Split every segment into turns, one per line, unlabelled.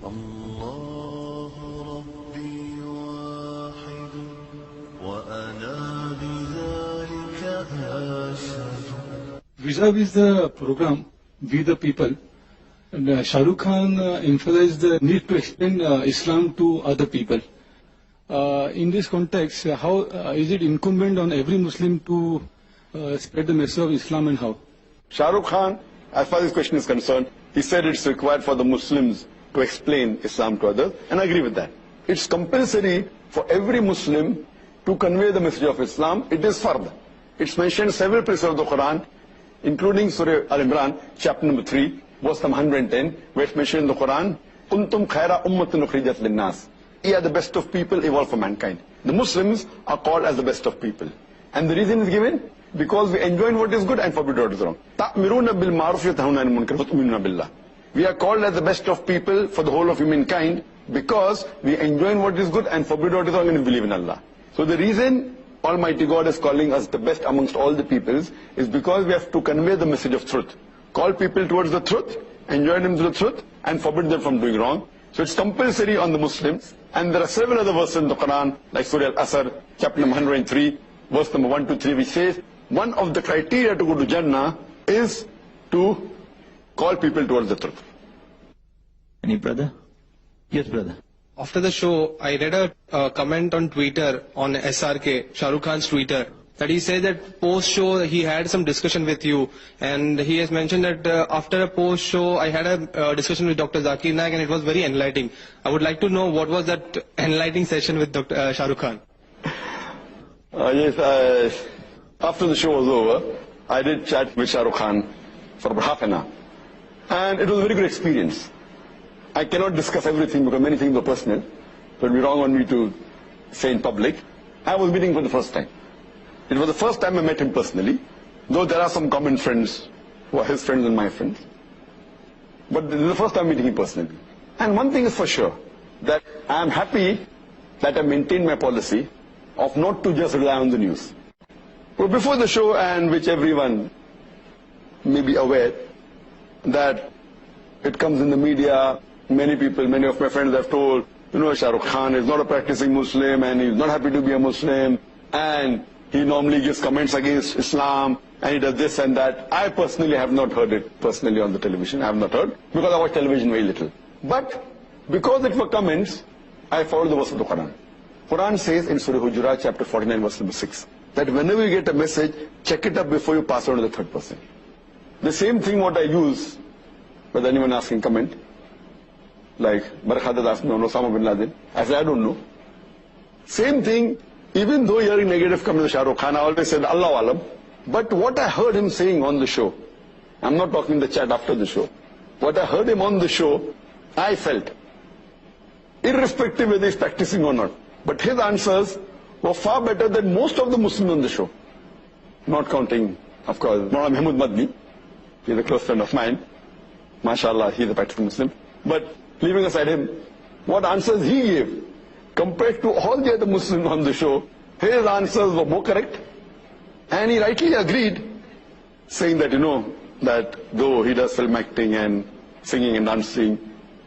الله ربي واحد وأنا بذلك أشهد.
Vis-a-vis the program, We the People, Shah Rukh Khan emphasized the need to explain Islam to other people. In this context, how is it incumbent on every Muslim to spread the message of Islam, and how?
Shah Rukh Khan, as far as this question is concerned, he said it's required for the Muslims to explain Islam to others, and I agree with that. It's compulsory for every Muslim to convey the message of Islam. It is fard. It's mentioned several places of the Quran, including Surah Al-Imran, chapter number 3, verse number 110, where it's mentioned in the Quran, Kuntum khaira ummatin ukhrijat linnas. Ye are the best of people evolved for mankind. The Muslims are called as the best of people. And the reason is given, because we enjoin what is good and forbid what is wrong. Ta'miruna bil ma'ruf wa tanhauna 'anil munkar wa tu'minuna billah. We are called as the best of people for the whole of humankind because we enjoin what is good and forbid what is wrong and we believe in Allah. So the reason Almighty God is calling us the best amongst all the peoples is because we have to convey the message of truth. Call people towards the truth, enjoin them to the truth, and forbid them from doing wrong. So it's compulsory on the Muslims. And there are several other verses in the Quran, like Surah Al-Asr, chapter number 103, verse number 1 to 3, which says, one of the criteria to go to Jannah is to call people towards the truth.
Any brother? Yes, brother.
After the show, I read a comment on Twitter, on SRK, Shah Rukh Khan's Twitter, that he said that post-show he had some discussion with you, and he has mentioned that after a post-show I had a discussion with Dr. Zakir Naik and it was very enlightening. I would like to know what was that enlightening session with Dr. Shah Rukh Khan.
Yes, after the show was over, I did chat with Shah Rukh Khan for about half an hour. And it was a very good experience. I cannot discuss everything because many things are personal. It would be wrong on me to say in public. I was meeting for the first time. It was the first time I met him personally, though there are some common friends who are his friends and my friends. But this is the first time meeting him personally. And one thing is for sure, that I am happy that I maintained my policy of not to just rely on the news. But before the show, and which everyone may be aware, that it comes in the media, many people, many of my friends have told, Shah Rukh Khan is not a practicing Muslim and he's not happy to be a Muslim and he normally gives comments against Islam and he does this and that. I personally have not heard it personally on the television. I have not heard because I watch television very little. But because it were comments, I followed the verse of the Quran. Quran says in Surah Hujurat chapter 49 verse number 6 that whenever you get a message, check it up before you pass on to the third person. The same thing what I use, whether anyone asking comment, like Barkhadat asked me on Osama bin Laden, I said I don't know. Same thing, even though hearing negative comments of Shah Rukh Khan, I always said Allah Alam. But what I heard him saying on the show, I'm not talking the chat after the show, what I heard him on the show, I felt, irrespective whether he's practicing or not, but his answers were far better than most of the Muslims on the show. Not counting, of course, Maulana Mahmud Madni, he's a close friend of mine. MashaAllah, he's a practicing Muslim. But leaving aside him, what answers he gave, compared to all the other Muslims on the show, his answers were more correct. And he rightly agreed, saying that, that though he does film acting and singing and dancing,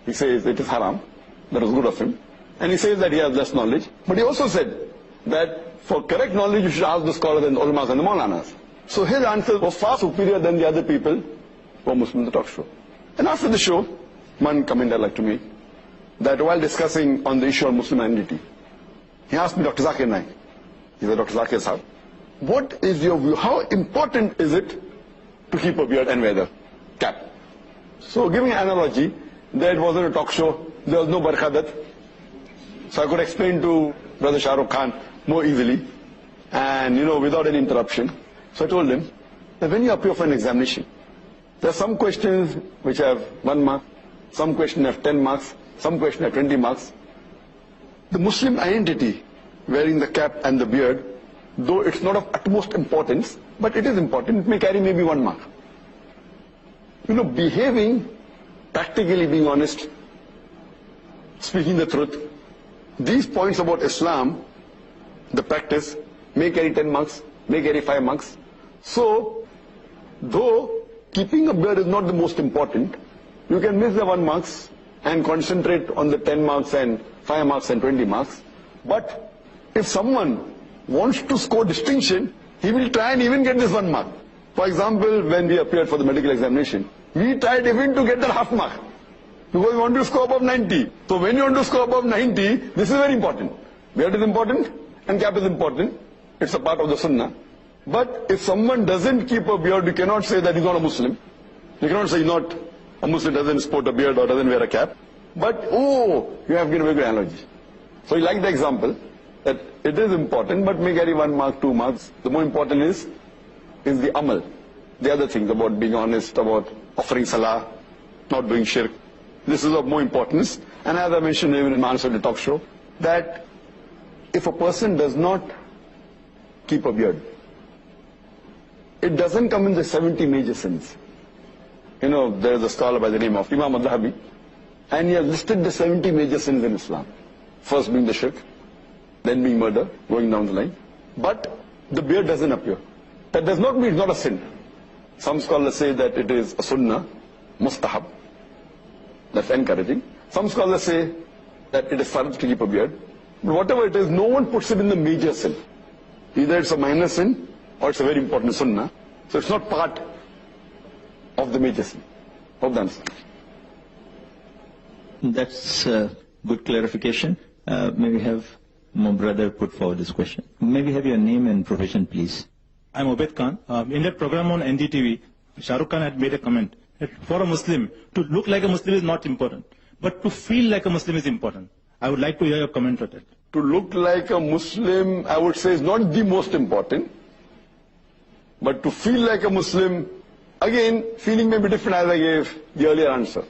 he says it is haram. That was good of him. And he says that he has less knowledge. But he also said that for correct knowledge, you should ask the scholars and the ulamas and the maulanas. So his answers were far superior than the other people who were Muslim in the talk show. And after the show, one comment I'd like to make, that while discussing on the issue of Muslim identity, he asked me, Dr. Zakir Naik, he said, Dr. Zakir Sahab, what is your view, how important is it to keep a beard and wear the cap? So giving an analogy, that it wasn't a talk show, there was no Barkhadat, so I could explain to Brother Shah Rukh Khan more easily, and without any interruption. So I told him that when you appear for an examination, there are some questions which have 1 mark, some questions have 10 marks, some questions have 20 marks. The Muslim identity, wearing the cap and the beard, though it's not of utmost importance, but it is important, it may carry maybe 1 mark. Behaving, practically being honest, speaking the truth, these points about Islam, the practice, may carry 10 marks, may carry 5 marks. So, though keeping a beard is not the most important, you can miss the 1 marks and concentrate on the 10 marks and 5 marks and 20 marks. But if someone wants to score distinction, he will try and even get this 1 mark. For example, when we appeared for the medical examination, we tried even to get that half mark, because we want to score above 90. So when you want to score above 90, this is very important. Beard is important and cap is important. It's a part of the sunnah. But if someone doesn't keep a beard, you cannot say that he's not a Muslim. You cannot say he's not a Muslim, doesn't sport a beard or doesn't wear a cap. But, oh, you have given a very good analogy. So you like the example that it is important, but may carry 1 mark, 2 marks. The more important is the amal. The other things about being honest, about offering salah, not doing shirk. This is of more importance. And as I mentioned even in my answer to the talk show, that if a person does not keep a beard, it doesn't come in the 70 major sins. You know, there is a scholar by the name of Imam al-Dhahabi, and he has listed the 70 major sins in Islam. First being the shirk, then being murder, going down the line. But the beard doesn't appear. That does not mean it's not a sin. Some scholars say that it is a sunnah, mustahab. That's encouraging. Some scholars say that it is fard to keep a beard. But whatever it is, no one puts it in the major sin. Either it's a minor sin or it's a very important sunnah. So it's not part of the major sin. Hope that answers.
That's good clarification. May we have my brother put forward this question? May we have your name and profession, please?
I'm Obed Khan. In that program on NDTV, Shah Rukh Khan had made a comment that for a Muslim, to look like a Muslim is not important, but to feel like a Muslim is important. I would like to hear your comment on that.
To look like a Muslim, I would say, is not the most important. But to feel like a Muslim, again, feeling may be different as I gave the earlier answer.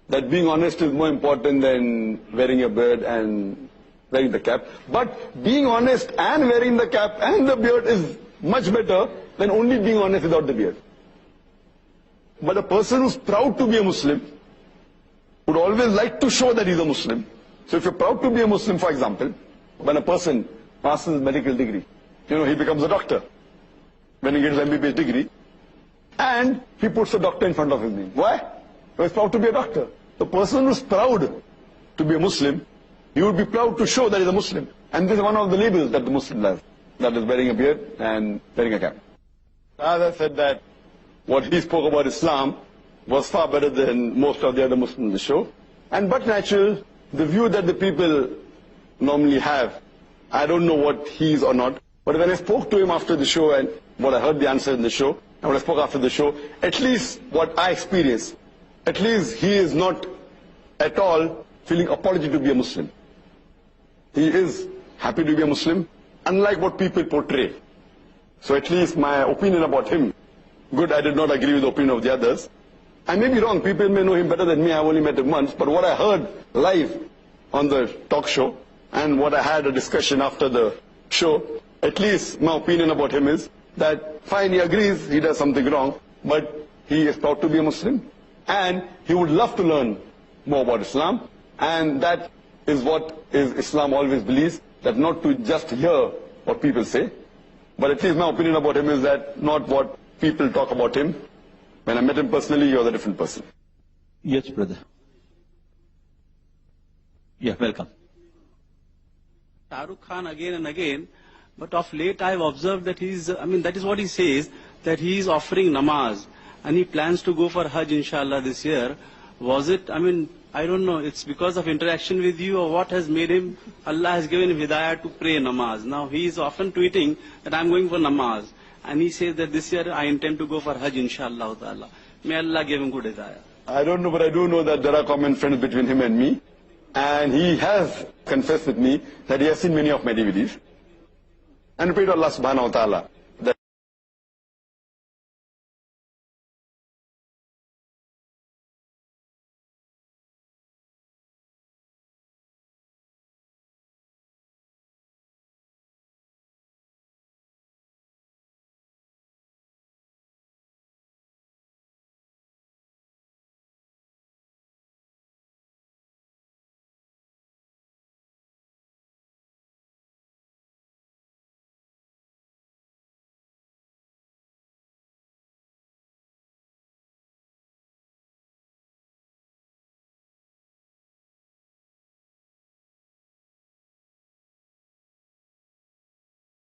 That being honest is more important than wearing a beard and wearing the cap. But being honest and wearing the cap and the beard is much better than only being honest without the beard. But a person who's proud to be a Muslim would always like to show that he's a Muslim. So if you're proud to be a Muslim, for example, when a person passes his medical degree, you know, he becomes a doctor. When he gets an MBBS degree, and he puts a doctor in front of his name. Why? Because he's proud to be a doctor. The person who's proud to be a Muslim, he would be proud to show that he's a Muslim. And this is one of the labels that the Muslim has. That is wearing a beard and wearing a cap. As I said that what he spoke about Islam was far better than most of the other Muslims in the show. And but natural, the view that the people normally have, I don't know what he is or not, but when I spoke to him after the show and what I heard the answer in the show, and when I spoke after the show, at least what I experienced, at least he is not at all feeling apology to be a Muslim. He is happy to be a Muslim, unlike what people portray. So at least my opinion about him, good, I did not agree with the opinion of the others. I may be wrong, people may know him better than me, I've only met him once, but what I heard live on the talk show, and what I had a discussion after the show, at least my opinion about him is that fine, he agrees he does something wrong, but he is proud to be a Muslim, and he would love to learn more about Islam, and that is what Islam always believes, that not to just hear what people say, but at least my opinion about him is that not what people talk about him. When I met him personally, he was a different person.
Yes, brother. Yeah, welcome.
Shah Rukh Khan again and again, but of late I have observed that that is what he says, that he is offering namaz, and he plans to go for Hajj inshallah this year. Was it, I don't know, it's because of interaction with you or what has made him, Allah has given him hidayah to pray namaz. Now he is often tweeting that I'm going for namaz. And he says that this year I intend to go for Hajj inshallah ta'ala. May Allah give him good hidayah.
I don't know, but I do know that there are common friends between him and me. And he has confessed with me that he has seen many of my DVDs. And prayed to Allah subhanahu wa ta'ala